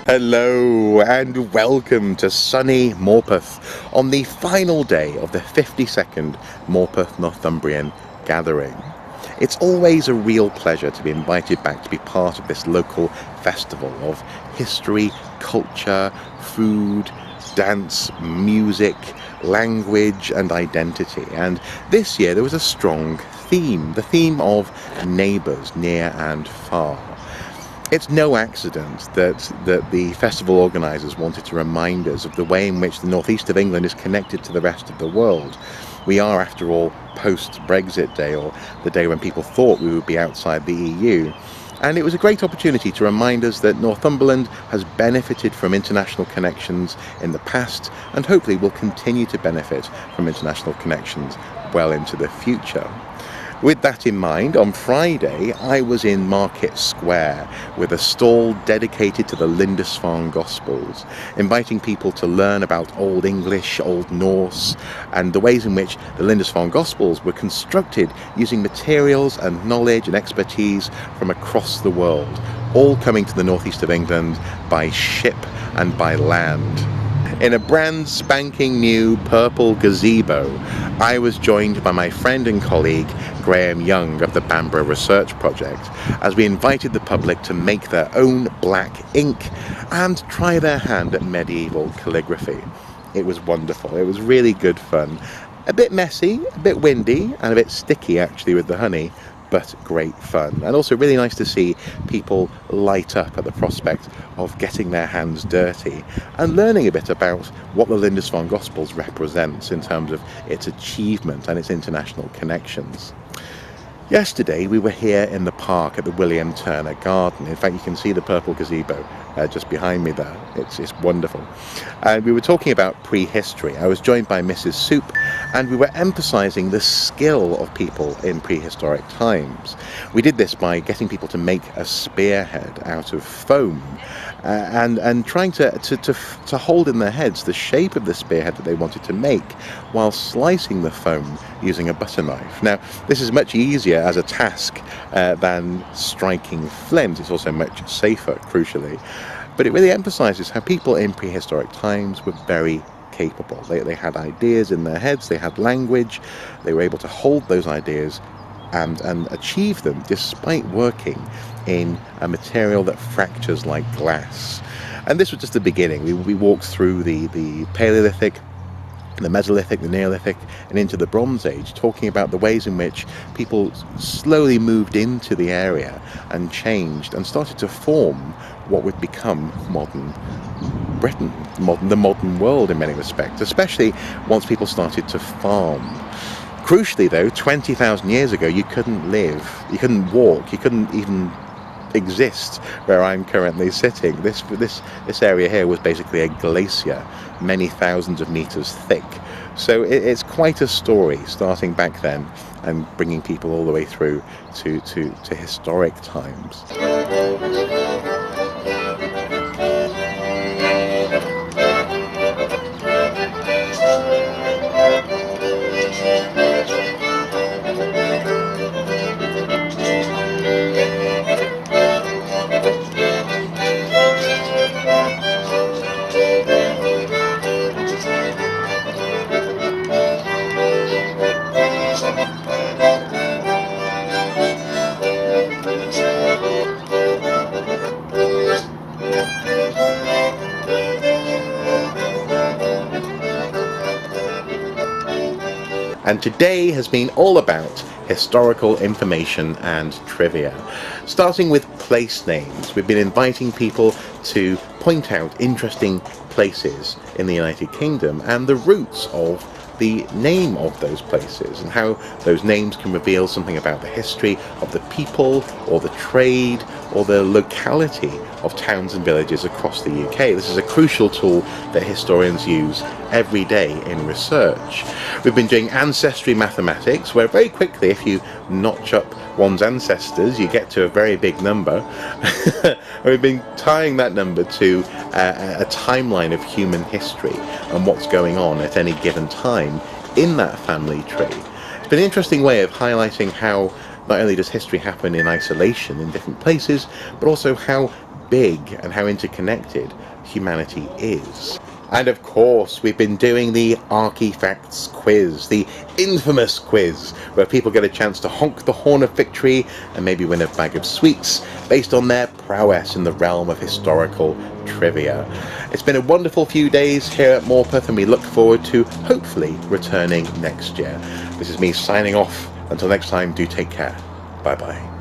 Hello and welcome to sunny Morpeth on the final day of the 52nd Morpeth Northumbrian Gathering. It's always a real pleasure to be invited back to be part of this local festival of history, culture, food, dance, music, language and identity. And this year there was a strong theme, the theme of neighbours near and far. It's no accident that the festival organisers wanted to remind us of the way in which the northeast of England is connected to the rest of the world. We are, after all, post-Brexit Day, or the day when people thought we would be outside the EU. And it was a great opportunity to remind us that Northumberland has benefited from international connections in the past and hopefully will continue to benefit from international connections well into the future. With that in mind, on Friday I was in Market Square with a stall dedicated to the Lindisfarne Gospels, inviting people to learn about Old English, Old Norse, and the ways in which the Lindisfarne Gospels were constructed using materials and knowledge and expertise from across the world, all coming to the northeast of England by ship and by land. In a brand spanking new purple gazebo, I was joined by my friend and colleague Graham Young of the Bamborough Research Project as we invited the public to make their own black ink and try their hand at medieval calligraphy. It was wonderful. It was really good fun. A bit messy, a bit windy, and a bit sticky actually with the honey, but great fun. And also really nice to see people light up at the prospect of getting their hands dirty and learning a bit about what the Lindisfarne Gospels represents in terms of its achievement and its international connections. Yesterday we were here in the park at the William Turner Garden. In fact, you can see the purple gazebo just behind me there. It's wonderful. And we were talking about prehistory. I was joined by Mrs. Soup, and we were emphasising the skill of people in prehistoric times. We did this by getting people to make a spearhead out of foam and trying to hold in their heads the shape of the spearhead that they wanted to make while slicing the foam using a butter knife. Now, this is much easier as a task than striking flint. It's also much safer, crucially. But it really emphasises how people in prehistoric times were very capable. They had ideas in their heads, they had language, they were able to hold those ideas and achieve them despite working in a material that fractures like glass. And this was just the beginning. We walked through the Paleolithic, the Mesolithic, the Neolithic, and into the Bronze Age, talking about the ways in which people slowly moved into the area and changed and started to form what would become modern Britain, the modern world in many respects, especially once people started to farm. Crucially though, 20,000 years ago you couldn't live, you couldn't walk, you couldn't even exist where I'm currently sitting. This area here was basically a glacier, many thousands of meters thick. So it's quite a story starting back then and bringing people all the way through to historic times. And today has been all about historical information and trivia. Starting with place names, we've been inviting people to point out interesting places in the United Kingdom and the roots of the name of those places and how those names can reveal something about the history of the people or the trade or the locality of towns and villages across the UK. This is a crucial tool that historians use every day in research. We've been doing ancestry mathematics, where very quickly, if you notch up one's ancestors, you get to a very big number. We've been tying that number to a timeline of human history and what's going on at any given time in that family tree. It's been an interesting way of highlighting how not only does history happen in isolation in different places, but also how big and how interconnected humanity is. And of course, we've been doing the Archifacts quiz, the infamous quiz, where people get a chance to honk the horn of victory and maybe win a bag of sweets based on their prowess in the realm of historical trivia. It's been a wonderful few days here at Morpeth, and we look forward to hopefully returning next year. This is me signing off. Until next time, do take care. Bye bye.